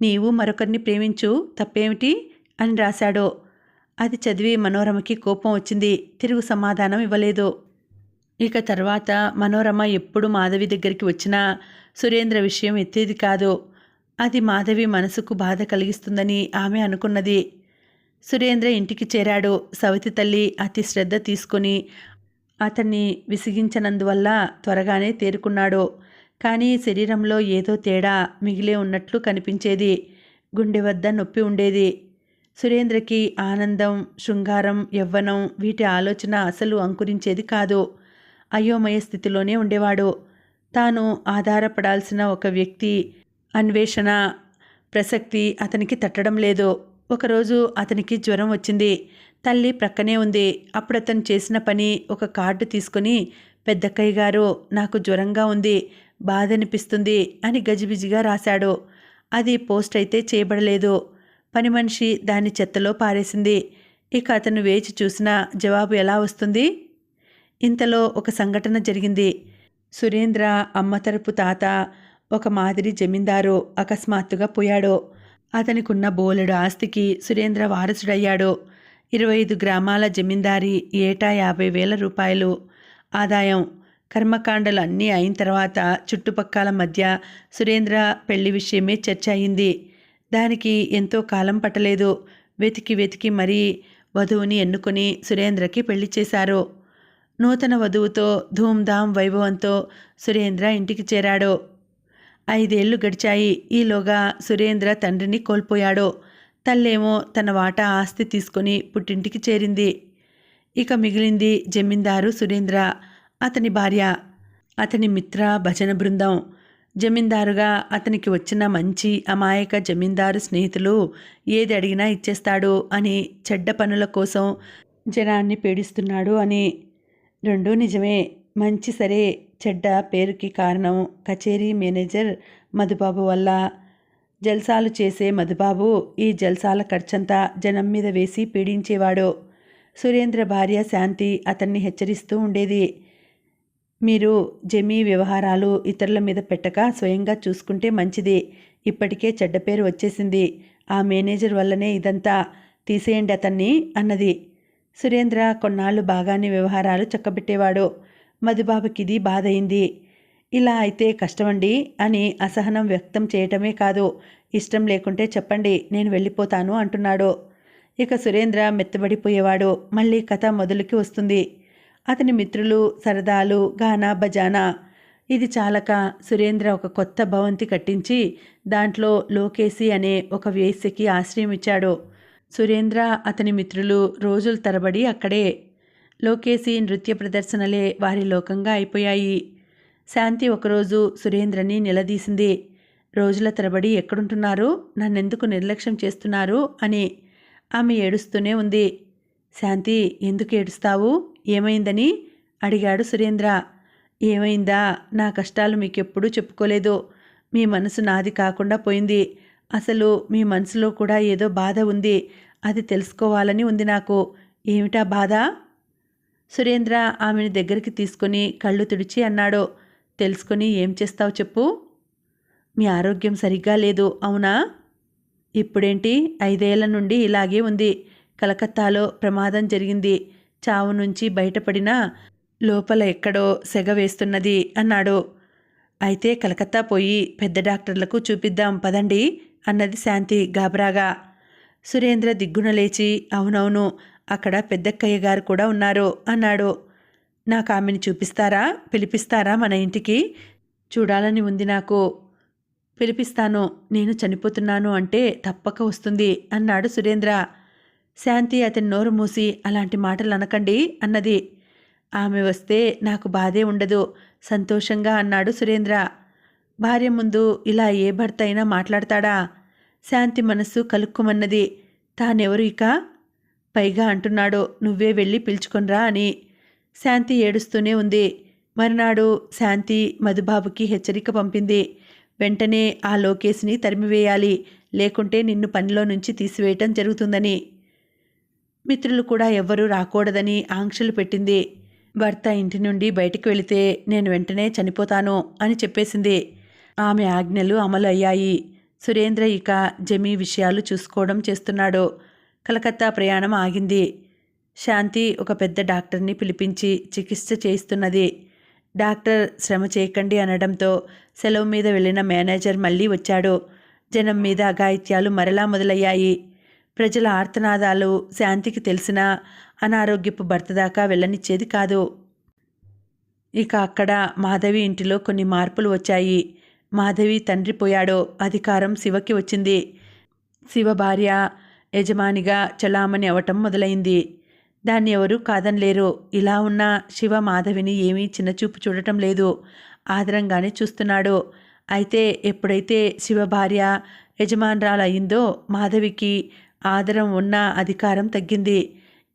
నీవు మరొకరిని ప్రేమించు, తప్పేమిటి అని రాశాడు. అది చదివి మనోరమకి కోపం వచ్చింది. తిరుగు సమాధానం ఇవ్వలేదు. ఇక తర్వాత మనోరమ ఎప్పుడు మాధవి దగ్గరికి వచ్చినా సురేంద్ర విషయం ఎత్తేది కాదు. అది మాధవి మనసుకు బాధ కలిగిస్తుందని ఆమె అనుకున్నది. సురేంద్ర ఇంటికి చేరాడు. సవతి తల్లి అతి శ్రద్ధ తీసుకొని అతన్ని విసిగించనందువల్ల త్వరగానే తేరుకున్నాడు. కానీ శరీరంలో ఏదో తేడా మిగిలే ఉన్నట్లు కనిపించేది. గుండె వద్ద నొప్పి ఉండేది. సురేంద్రకి ఆనందం, శృంగారం, యవ్వనం వీటి ఆలోచన అసలు అంకురించేది కాదు. అయోమయ స్థితిలోనే ఉండేవాడు. తాను ఆధారపడాల్సిన ఒక వ్యక్తి అన్వేషణ ప్రసక్తి అతనికి తట్టడం లేదు. ఒకరోజు అతనికి జ్వరం వచ్చింది. తల్లి ప్రక్కనే ఉంది. అప్పుడు అతను చేసిన పని ఒక కార్డు తీసుకుని, పెద్దక్కయ్య గారు, నాకు జ్వరంగా ఉంది, బాధ అనిపిస్తుంది అని గజిబిజిగా రాశాడు. అది పోస్ట్ అయితే చేయబడలేదు. పని మనిషి దాన్ని చెత్తలో పారేసింది. ఇక అతను వేచి చూసినా జవాబు ఎలా వస్తుంది? ఇంతలో ఒక సంఘటన జరిగింది. సురేంద్ర అమ్మ తరపు తాత ఒక మాదిరి జమీందారు అకస్మాత్తుగా పోయాడు. అతనికున్న బోలెడు ఆస్తికి సురేంద్ర వారసుడయ్యాడు. 25 గ్రామాల జమీందారీ, ఏటా 50,000 రూపాయలు ఆదాయం. కర్మకాండలు అన్నీ అయిన తర్వాత చుట్టుపక్కల మధ్య సురేంద్ర పెళ్లి విషయమే చర్చ అయింది. దానికి ఎంతో కాలం పట్టలేదు. వెతికి వెతికి మరీ వధువుని ఎన్నుకొని సురేంద్రకి పెళ్లి చేశారు. నూతన వధువుతో ధూమ్ధాం వైభవంతో సురేంద్ర ఇంటికి చేరాడు. 5 ఏళ్లు గడిచాయి. ఈలోగా సురేంద్ర తండ్రిని కోల్పోయాడు. తల్లేమో తన వాటా ఆస్తి తీసుకొని పుట్టింటికి చేరింది. ఇక మిగిలింది జమీందారు సురేంద్ర, అతని భార్య, అతని మిత్ర భజన బృందం. జమీందారుగా అతనికి వచ్చిన మంచి అమాయక జమీందారు స్నేహితులు ఏది అడిగినా ఇచ్చేస్తాడు అని, చెడ్డ పనుల కోసం జనాన్ని పీడిస్తున్నాడు అని. రెండూ నిజమే. మంచి సరే, చెడ్డ పేరుకి కారణం కచేరీ మేనేజర్ మధుబాబు వల్ల. జల్సాలు చేసే మధుబాబు ఈ జల్సాల ఖర్చంతా జనం మీద వేసి పీడించేవాడు. సురేంద్ర భార్య శాంతి అతన్ని హెచ్చరిస్తూ ఉండేది. మీరు జమీ వ్యవహారాలు ఇతరుల మీద పెట్టక స్వయంగా చూసుకుంటే మంచిది. ఇప్పటికే చెడ్డ పేరు వచ్చేసింది. ఆ మేనేజర్ వల్లనే ఇదంతా. తీసేయండి అతన్ని అన్నది. సురేంద్ర కొన్నాళ్ళు బాగానే వ్యవహారాలు చక్కబెట్టేవాడు. మధుబాబుకిది బాధయింది. ఇలా అయితే కష్టమండి అని అసహనం వ్యక్తం చేయటమే కాదు, ఇష్టం లేకుంటే చెప్పండి, నేను వెళ్ళిపోతాను అంటున్నాడు. ఇక సురేంద్ర మెత్తబడిపోయేవాడు. మళ్ళీ కథ మొదలుకి వస్తుంది. అతని మిత్రులు, సరదాలు, గానా బజానా. ఇది చాలక సురేంద్ర ఒక కొత్త భవంతి కట్టించి దాంట్లో లోకేసి అనే ఒక వేశ్యకి ఆశ్రయం ఇచ్చాడు. సురేంద్ర అతని మిత్రులు రోజుల తరబడి అక్కడే. లోకేసి నృత్య ప్రదర్శనలే వారి లోకంగా అయిపోయాయి. శాంతి ఒకరోజు సురేంద్రని నిలదీసింది. రోజుల తరబడి ఎక్కడుంటున్నారు? నన్నెందుకు నిర్లక్ష్యం చేస్తున్నారు అని. ఆమె ఏడుస్తూనే ఉంది. శాంతి, ఎందుకు ఏడుస్తావు? ఏమైందని అడిగాడు సురేంద్ర. ఏమైందా? నా కష్టాలు మీకెప్పుడూ చెప్పుకోలేదు. మీ మనసు నాది కాకుండా పోయింది. అసలు మీ మనసులో కూడా ఏదో బాధ ఉంది. అది తెలుసుకోవాలని ఉంది నాకు. ఏమిటా బాధ? సురేంద్ర ఆమెను దగ్గరికి తీసుకుని కళ్ళు తుడిచి అన్నాడు. తెలుసుకొని ఏం చేస్తావు చెప్పు. మీ ఆరోగ్యం సరిగ్గా లేదు, అవునా? ఇప్పుడేంటి? 5 ఏళ్ల నుండి ఇలాగే ఉంది. కలకత్తాలో ప్రమాదం జరిగింది. చావు నుంచి బయటపడినా లోపల ఎక్కడో సెగ వేస్తున్నది అన్నాడు. అయితే కలకత్తా పోయి పెద్ద డాక్టర్లకు చూపిద్దాం పదండి అన్నది శాంతి గాబరాగా. సురేంద్ర దిగ్గున లేచి, అవునవును, అక్కడ పెద్దక్కయ్య గారు కూడా ఉన్నారు అన్నాడు. నాకు ఆమెను చూపిస్తారా? పిలిపిస్తారా మన ఇంటికి? చూడాలని ఉంది నాకు. పిలిపిస్తాను. నేను చనిపోతున్నాను అంటే తప్పక వస్తుంది అన్నాడు సురేంద్ర. శాంతి అతని నోరు మూసి, అలాంటి మాటలు అనకండి అన్నది. ఆమె వస్తే నాకు బాధే ఉండదు, సంతోషంగా అన్నాడు సురేంద్ర. భార్య ముందు ఇలా ఏ భర్త అయినా మాట్లాడతాడా? శాంతి మనస్సు కలుక్కుమన్నది. తానెవరు ఇక? పైగా అంటున్నాడు, నువ్వే వెళ్ళి పిలుచుకొనిరా అని. శాంతి ఏడుస్తూనే ఉంది. మరునాడు శాంతి మధుబాబుకి హెచ్చరిక పంపింది. వెంటనే ఆ లోకేష్ని తరిమివేయాలి, లేకుంటే నిన్ను పనిలో నుంచి తీసివేయటం జరుగుతుందని. మిత్రులు కూడా ఎవ్వరూ రాకూడదని ఆంక్షలు పెట్టింది. భర్త ఇంటి నుండి బయటికి వెళితే నేను వెంటనే చనిపోతాను అని చెప్పేసింది. ఆమె ఆజ్ఞలు అమలు అయ్యాయి. సురేంద్ర ఇక జమీ విషయాలు చూసుకోవడం చేస్తున్నాడు. కలకత్తా ప్రయాణం ఆగింది. శాంతి ఒక పెద్ద డాక్టర్ని పిలిపించి చికిత్స చేయిస్తున్నది. డాక్టర్ శ్రమ చేయకండి అనడంతో సెలవు మీద వెళ్ళిన మేనేజర్ మళ్ళీ వచ్చాడు. జనం మీద అఘాయిత్యాలు మరలా మొదలయ్యాయి. ప్రజల ఆర్తనాదాలు శాంతికి తెలిసినా అనారోగ్యపు భర్త దాకా వెళ్ళనిచ్చేది కాదు. ఇక అక్కడ మాధవి ఇంటిలో కొన్ని మార్పులు వచ్చాయి. మాధవి తండ్రి పోయాడు. అధికారం శివకి వచ్చింది. శివ భార్య యజమానిగా చలామణి అవటం మొదలైంది. దాన్ని ఎవరూ కాదనలేరు. ఇలా ఉన్న శివ మాధవిని ఏమీ చిన్నచూపు చూడటం లేదు, ఆదరంగానే చూస్తున్నాడు. అయితే ఎప్పుడైతే శివ భార్య యజమానురాలు అయిందో మాధవికి ఆదరం ఉన్న అధికారం తగ్గింది.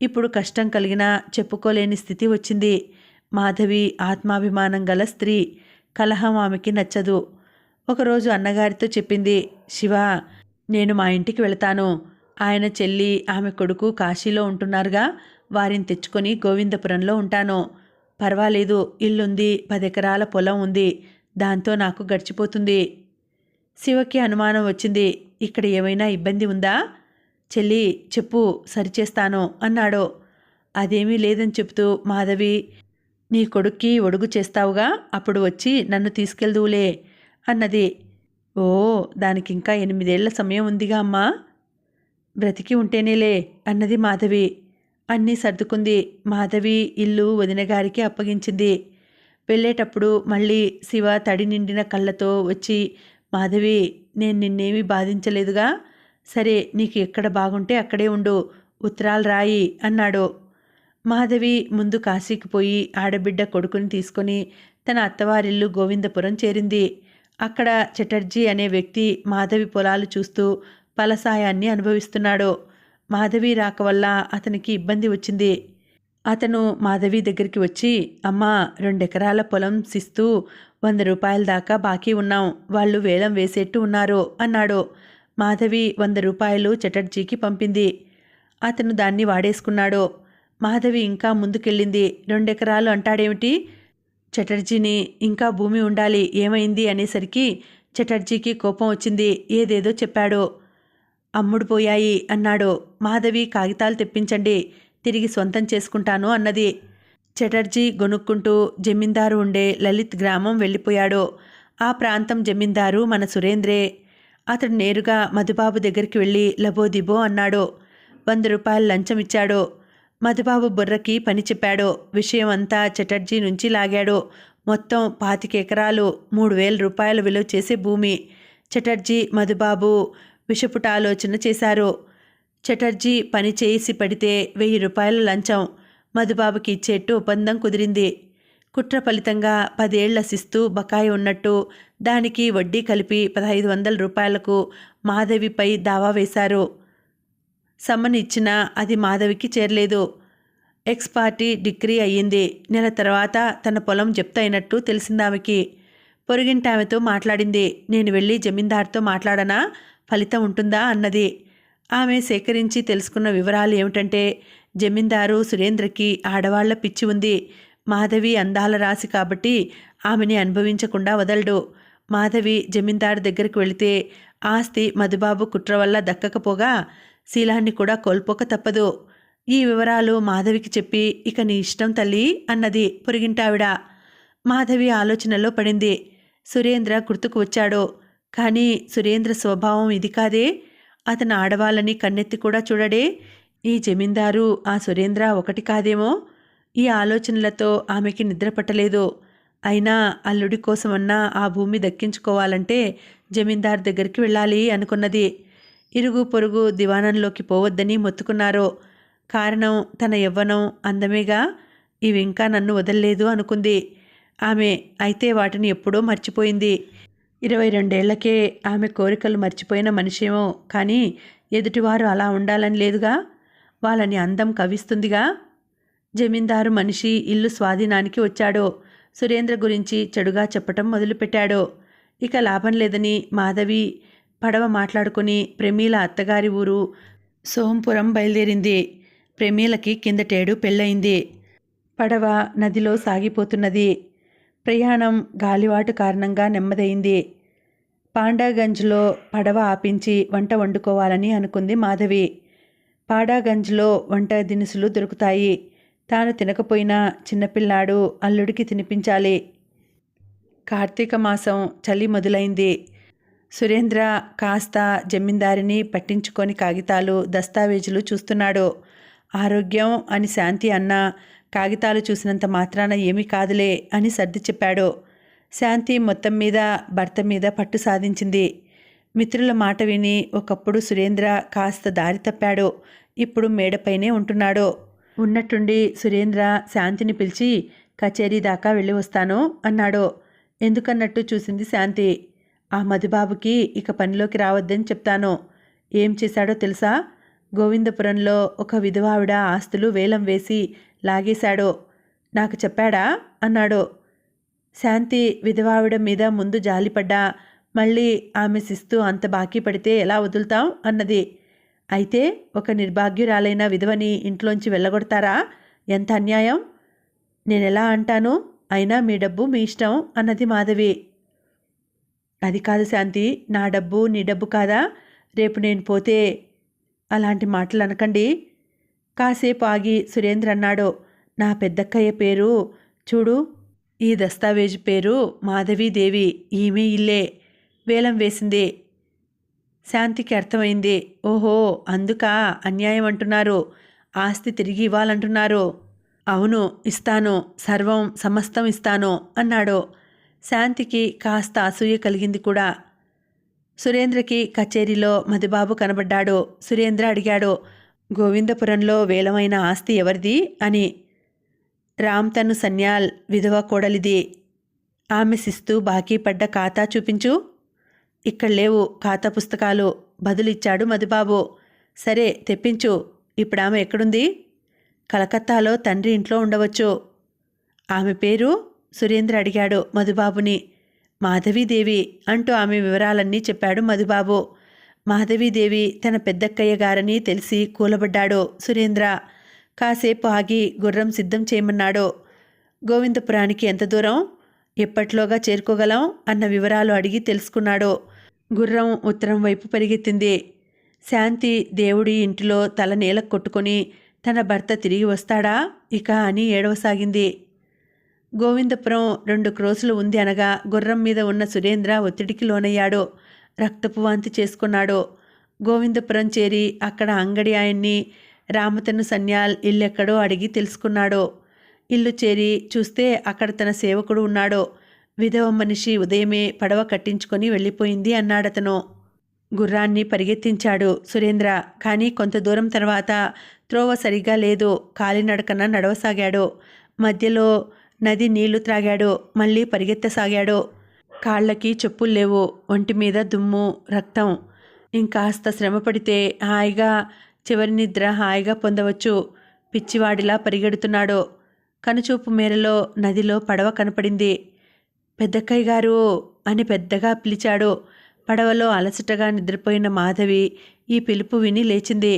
ఇప్పుడు కష్టం కలిగినా చెప్పుకోలేని స్థితి వచ్చింది. మాధవి ఆత్మాభిమానం గల స్త్రీ. కలహం ఆమెకి నచ్చదు. ఒకరోజు అన్నగారితో చెప్పింది, శివ, నేను మా ఇంటికి వెళతాను. ఆయన చెల్లి ఆమె కొడుకు కాశీలో ఉంటున్నారుగా, వారిని తెచ్చుకొని గోవిందపురంలో ఉంటాను. పర్వాలేదు, ఇల్లుంది, 10 ఎకరాల పొలం ఉంది, దాంతో నాకు గడిచిపోతుంది. శివకి అనుమానం వచ్చింది. ఇక్కడ ఏమైనా ఇబ్బంది ఉందా? చెల్లి, చెప్పు, సరిచేస్తాను అన్నాడు. అదేమీ లేదని చెప్తూ మాధవి, నీ కొడుక్కి ఒడుగు చేస్తావుగా, అప్పుడు వచ్చి నన్ను తీసుకెళ్దువులే అన్నది. ఓ, దానికింకా 8 ఏళ్ల సమయం ఉందిగా అమ్మా. బ్రతికి ఉంటేనేలే అన్నది మాధవి. అన్నీ సర్దుకుంది. మాధవి ఇల్లు వదినగారికి అప్పగించింది. వెళ్ళేటప్పుడు మళ్ళీ శివ తడి నిండిన కళ్ళతో వచ్చి, మాధవి, నేను నిన్నేమీ బాధించలేదుగా, సరే నీకు ఎక్కడ బాగుంటే అక్కడే ఉండు, ఉత్తరాలు రాయి అన్నాడు. మాధవి ముందు కాశీకి పోయి ఆడబిడ్డ కొడుకుని తీసుకొని తన అత్తవారిల్లు గోవిందపురం చేరింది. అక్కడ చటర్జీ అనే వ్యక్తి మాధవి పొలాలు చూస్తూ ఫలసాయాన్ని అనుభవిస్తున్నాడు. మాధవి రాక వల్ల అతనికి ఇబ్బంది వచ్చింది. అతను మాధవి దగ్గరికి వచ్చి, అమ్మా, 2 ఎకరాల పొలం శిస్తూ 100 రూపాయల దాకా బాకీ ఉన్నాం, వాళ్ళు వేలం వేసేట్టు ఉన్నారు అన్నాడు. మాధవి 100 రూపాయలు చటర్జీకి పంపింది. అతను దాన్ని వాడేసుకున్నాడు. మాధవి ఇంకా ముందుకెళ్ళింది. 2 ఎకరాలు అంటాడేమిటి? చటర్జీని ఇంకా భూమి ఉండాలి, ఏమైంది అనేసరికి చటర్జీకి కోపం వచ్చింది. ఏదేదో చెప్పాడు. అమ్ముడు పోయాయి అన్నాడు. మాధవి, కాగితాలు తెప్పించండి, తిరిగి సొంతం చేసుకుంటాను అన్నది. చటర్జీ గొనుక్కుంటూ జమీందారు ఉండే లలిత్ గ్రామం వెళ్ళిపోయాడు. ఆ ప్రాంతం జమీందారు మన సురేంద్రే. అతడు నేరుగా మధుబాబు దగ్గరికి వెళ్ళి లబోదిబో అన్నాడు. 100 రూపాయలు లంచం ఇచ్చాడు. మధుబాబు బుర్రకి పని చెప్పాడు. విషయం అంతా చటర్జీ నుంచి లాగాడు. మొత్తం 25 ఎకరాలు, 3000 రూపాయలు విలువ చేసే భూమి. చటర్జీ మధుబాబు విషపుట ఆలోచన చేశారు. చటర్జీ పని చేసి పడితే 1000 రూపాయల లంచం మధుబాబుకి ఇచ్చేట్టు ఒప్పందం కుదిరింది. కుట్ర ఫలితంగా 10 ఏళ్ల శిస్తు బకాయి ఉన్నట్టు, దానికి వడ్డీ కలిపి 1500 రూపాయలకు మాధవిపై దావా వేశారు. సమ్మని ఇచ్చినా అది మాధవికి చేరలేదు. ఎక్స్ పార్టీ డిగ్రీ అయ్యింది. నెల తర్వాత తన పొలం జప్తు అయినట్టు తెలిసిందామెకి. పొరుగింటామెతో మాట్లాడింది. నేను వెళ్ళి జమీందార్తో మాట్లాడనా, ఫలితం ఉంటుందా అన్నది. ఆమె సేకరించి తెలుసుకున్న వివరాలు ఏమిటంటే, జమీందారు సురేంద్రకి ఆడవాళ్ల పిచ్చి ఉంది. మాధవి అందాల రాశి కాబట్టి ఆమెని అనుభవించకుండా వదలడు. మాధవి జమీందారు దగ్గరికి వెళితే ఆస్తి మధుబాబు కుట్ర వల్ల దక్కకపోగా శీలాన్ని కూడా కోల్పోక తప్పదు. ఈ వివరాలు మాధవికి చెప్పి, ఇక నీ ఇష్టం తల్లి అన్నది పొరిగింటావిడ. మాధవి ఆలోచనలో పడింది. సురేంద్ర గుర్తుకు వచ్చాడు. కానీ సురేంద్ర స్వభావం ఇది కాదే. అతను ఆడవాళ్ళని కన్నెత్తి కూడా చూడడే. ఈ జమీందారు ఆ సురేంద్ర ఒకటి కాదేమో. ఈ ఆలోచనలతో ఆమెకి నిద్ర పట్టలేదు. అయినా అల్లుడి కోసమన్నా ఆ భూమి దక్కించుకోవాలంటే జమీందారు దగ్గరికి వెళ్ళాలి అనుకున్నది. ఇరుగు పొరుగు దివాణంలోకి పోవద్దని మొత్తుకున్నారు. కారణం తన యవ్వనం, అందమేగా. ఇవి ఇంకా నన్ను వదల్లేదు అనుకుంది ఆమె. అయితే వాటిని ఎప్పుడో మర్చిపోయింది. 22 ఏళ్లకే ఆమె కోరికలు మర్చిపోయిన మనిషేమో, కానీ ఎదుటివారు అలా ఉండాలని లేదుగా. వాళ్ళని అందం కవిస్తుందిగా. జమీందారు మనిషి ఇల్లు స్వాధీనానికి వచ్చాడు. సురేంద్ర గురించి చెడుగా చెప్పటం మొదలుపెట్టాడు. ఇక లాభం లేదని మాధవి పడవ మాట్లాడుకుని ప్రమీల అత్తగారి ఊరు సోంపురం బయలుదేరింది. ప్రమీలకి కిందటేడు పెళ్ళయింది. పడవ నదిలో సాగిపోతున్నది. ప్రయాణం గాలివాటు కారణంగా నెమ్మదైంది. పాండాగంజ్లో పడవ ఆపించి వంట వండుకోవాలని అనుకుంది మాధవి. పాడాగంజ్లో వంట దినుసులు దొరుకుతాయి. తాను తినకపోయినా చిన్నపిల్లాడు అల్లుడికి తినిపించాలి. కార్తీక మాసం చలి మొదలైంది. సురేంద్ర కాస్త జమీందారిని పట్టించుకొని కాగితాలు దస్తావేజులు చూస్తున్నాడు. ఆరోగ్యం అని శాంతి అన్నా కాగితాలు చూసినంత మాత్రాన ఏమీ కాదులే అని సర్ది చెప్పాడు. శాంతి మొత్తం మీద భర్త మీద పట్టు సాధించింది. మిత్రుల మాట విని ఒకప్పుడు సురేంద్ర కాస్త దారి తప్పాడు. ఇప్పుడు మేడపైనే ఉంటున్నాడు. ఉన్నట్టుండి సురేంద్ర శాంతిని పిలిచి కచేరీ దాకా వెళ్ళి వస్తాను అన్నాడు. ఎందుకన్నట్టు చూసింది శాంతి. ఆ మధుబాబుకి ఇక పనిలోకి రావద్దని చెప్తాను. ఏం చేశాడో తెలుసా? గోవిందపురంలో ఒక విధవావిడ ఆస్తులు వేలం వేసి లాగేశాడు. నాకు చెప్పాడా అన్నాడు. శాంతి విధవావిడ మీద ముందు జాలిపడ్డా, మళ్ళీ ఆమె శిస్తు అంత బాకీ పడితే ఎలా వదులుతాం అన్నది. అయితే ఒక నిర్భాగ్యురాలైన విధవని ఇంట్లోంచి వెళ్ళగొడతారా? ఎంత అన్యాయం! నేనెలా అంటాను? అయినా మీ డబ్బు మీ ఇష్టం అన్నది మాధవి. అది కాదు శాంతి, నా డబ్బు నీ డబ్బు కాదా? రేపు నేను పోతే అలాంటి మాటలు అనకండి. కాసేపు ఆగి సురేంద్ర అన్నాడు. నా పెద్దక్కయ్య పేరు చూడు, ఈ దస్తావేజు పేరు మాధవీదేవి. ఈమె ఇల్లే వేలం వేసింది. శాంతికి అర్థమైంది. ఓహో, అందుకా అన్యాయం అంటున్నారు, ఆస్తి తిరిగి ఇవ్వాలంటున్నారు. అవును, ఇస్తాను, సర్వం సమస్తం ఇస్తాను అన్నాడు. శాంతికి కాస్త అసూయ కలిగింది కూడా. సురేంద్రకి కచేరీలో మధుబాబు కనబడ్డాడు. సురేంద్ర అడిగాడు, గోవిందపురంలో వేలమైన ఆస్తి ఎవరిది అని. రామ్తను సన్యాల్ విధవ కోడలిది. ఆమె శిస్తు బాకీ పడ్డ ఖాతా చూపించు. ఇక్కడ లేవు ఖాతా పుస్తకాలు బదులిచ్చాడు మధుబాబు. సరే తెప్పించు. ఇప్పుడు ఆమె ఎక్కడుంది? కలకత్తాలో తండ్రి ఇంట్లో ఉండవచ్చు. ఆమె పేరు? సురేంద్ర అడిగాడు మధుబాబుని. మాధవీదేవి అంటూ ఆమె వివరాలన్నీ చెప్పాడు మధుబాబు. మాధవీదేవి తన పెద్దక్కయ్య గారని తెలిసి కూలబడ్డాడు సురేంద్ర. కాసేపు ఆగి గుర్రం సిద్ధం చేయమన్నాడు. గోవిందపురానికి ఎంత దూరం? ఎప్పట్లోగా చేరుకోగలం అన్న వివరాలు అడిగి తెలుసుకున్నాడు. గుర్రం ఉత్తరం వైపు పరిగెత్తింది. శాంతి దేవుడి ఇంటిలో తల నేలకు కొట్టుకొని తన భర్త తిరిగి వస్తాడా ఇక అని ఏడవసాగింది. గోవిందపురం 2 క్రోసులు ఉంది అనగా గుర్రం మీద ఉన్న సురేంద్ర ఒత్తిడికి లోనయ్యాడు. రక్తపు వాంతి చేసుకున్నాడు. గోవిందపురం చేరి అక్కడ అంగడి ఆయన్ని రామతను సన్యాల్ ఇల్లెక్కడో అడిగి తెలుసుకున్నాడు. ఇల్లు చేరి చూస్తే అక్కడ తన సేవకుడు ఉన్నాడు. విధవ మనిషి ఉదయమే పడవ కట్టించుకొని వెళ్ళిపోయింది అన్నాడతను. గుర్రాన్ని పరిగెత్తించాడు సురేంద్ర. కానీ కొంత దూరం తర్వాత త్రోవ సరిగా లేదు. కాలినడకన నడవసాగాడు. మధ్యలో నది నీళ్లు త్రాగాడు. మళ్ళీ పరిగెత్తసాగాడు. కాళ్ళకి చెప్పులు లేవు. ఒంటి మీద దుమ్ము, రక్తం. ఇంకాస్త శ్రమ పడితే హాయిగా చివరి నిద్ర హాయిగా పొందవచ్చు. పిచ్చివాడిలా పరిగెడుతున్నాడు. కనుచూపు మేరలో నదిలో పడవ కనపడింది. పెద్దక్కయ్య గారు అని పెద్దగా పిలిచాడు. పడవలో అలసటగా నిద్రపోయిన మాధవి ఈ పిలుపు విని లేచింది.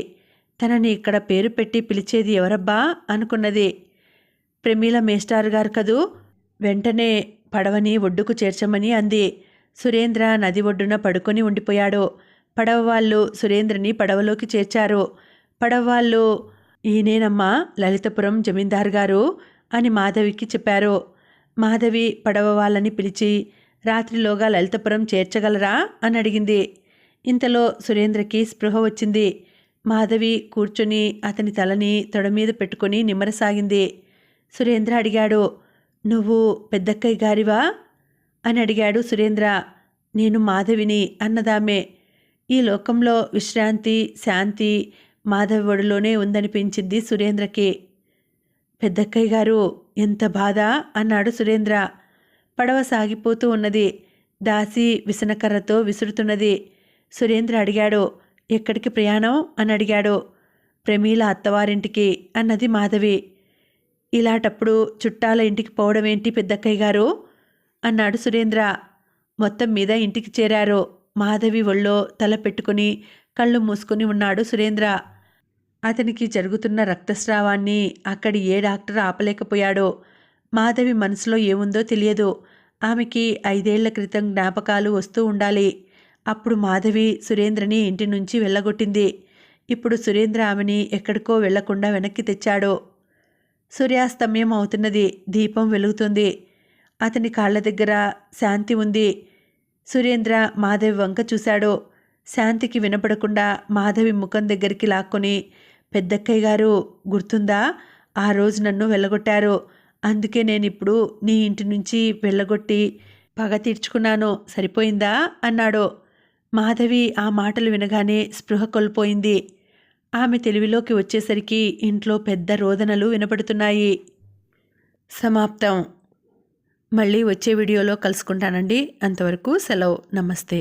తనని ఇక్కడ పేరు పెట్టి పిలిచేది ఎవరబ్బా అనుకున్నది. ప్రమీల మేస్టారు గారు కదూ. వెంటనే పడవని ఒడ్డుకు చేర్చమని అంది. సురేంద్ర నది ఒడ్డున పడుకొని ఉండిపోయాడు. పడవ వాళ్ళు సురేంద్రని పడవలోకి చేర్చారు. పడవ వాళ్ళు, ఈయనేనమ్మా లలితపురం జమీందారు గారు అని మాధవికి చెప్పారు. మాధవి పడవ వాళ్ళని పిలిచి, రాత్రిలోగా లలితపురం చేర్చగలరా అని అడిగింది. ఇంతలో సురేంద్రకి స్పృహ వచ్చింది. మాధవి కూర్చొని అతని తలని తొడమీద పెట్టుకుని నిమ్మరసాగింది. సురేంద్ర అడిగాడు, నువ్వు పెద్దక్కయ్య గారివా అని అడిగాడు సురేంద్ర. నేను మాధవిని అన్నదామే. ఈ లోకంలో విశ్రాంతి, శాంతి మాధవి ఒడిలోనే ఉందనిపించింది సురేంద్రకి. పెద్దక్కయ్య గారు ఎంత బాధ అన్నాడు సురేంద్ర. పడవ సాగిపోతూ ఉన్నది. దాసి విసనకర్రతో విసురుతున్నది. సురేంద్ర అడిగాడు, ఎక్కడికి ప్రయాణం అని అడిగాడు. ప్రమీల అత్తవారింటికి అన్నది మాధవి. ఇలాంటప్పుడు చుట్టాల ఇంటికి పోవడం ఏంటి పెద్దక్కయ్య గారు అన్నాడు సురేంద్ర. మొత్తం మీద ఇంటికి చేరారు. మాధవి ఒళ్ళో తల పెట్టుకుని కళ్ళు మూసుకుని ఉన్నాడు సురేంద్ర. అతనికి జరుగుతున్న రక్తస్రావాన్ని అక్కడి ఏ డాక్టర్ ఆపలేకపోయాడో. మాధవి మనసులో ఏముందో తెలియదు. ఆమెకి 5 ఏళ్ల క్రితం జ్ఞాపకాలు వస్తూ ఉండాలి. అప్పుడు మాధవి సురేంద్రని ఇంటి నుంచి వెళ్ళగొట్టింది. ఇప్పుడు సురేంద్ర ఆమెని ఎక్కడికో వెళ్లకుండా వెనక్కి తెచ్చాడు. సూర్యాస్తమయం అవుతున్నది. దీపం వెలుగుతుంది. అతని కాళ్ల దగ్గర శాంతి ఉంది. సురేంద్ర మాధవి వంక చూశాడు. శాంతికి వినపడకుండా మాధవి ముఖం దగ్గరికి లాక్కొని, పెద్దక్కయ్య గారు గుర్తుందా? ఆ రోజు నన్ను వెళ్ళగొట్టారు. అందుకే నేనిప్పుడు నీ ఇంటి నుంచి వెళ్ళగొట్టి పగ తీర్చుకున్నాను. సరిపోయిందా అన్నాడు. మాధవి ఆ మాటలు వినగానే స్పృహ కోల్పోయింది. ఆమె తెలివిలోకి వచ్చేసరికి ఇంట్లో పెద్ద రోదనలు వినపడుతున్నాయి. సమాప్తం. మళ్ళీ వచ్చే వీడియోలో కలుసుకుంటానండి. అంతవరకు సెలవు. నమస్తే.